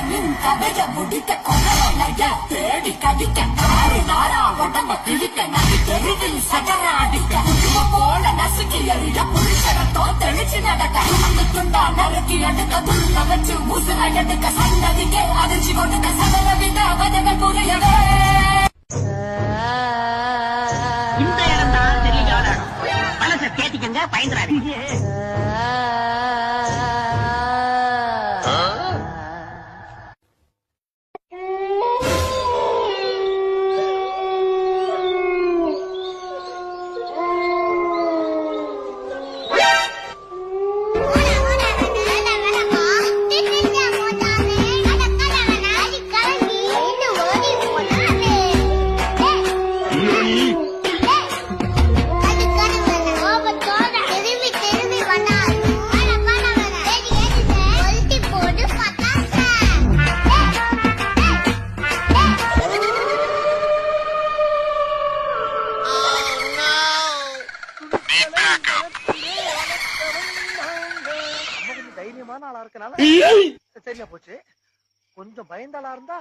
கதைய முடிக்க கொலைய தேடி கடிக்க ஆறு நாரா உடம்ப பிடிக்க நடி தெருவில் சகர அடிக்க குடும்ப போல நசுக்கி எறிய புருஷனத்தோ தெளிச்சு நடக்க அந்த துண்டா நறுக்கி எடுக்க துள்ள வச்சு உசுர எடுக்க சன்னதிக்கே அதிர்ச்சி கொடுக்க சகல வித அவதங்கள் புரியவே இந்த இடம் தான் தெரியாத பழச கேட்டிக்கங்க பயந்துறாரு. தைரியமான ஆளா இருக்கனால சரியா போச்சு. கொஞ்சம் பயந்தாளா இருந்தா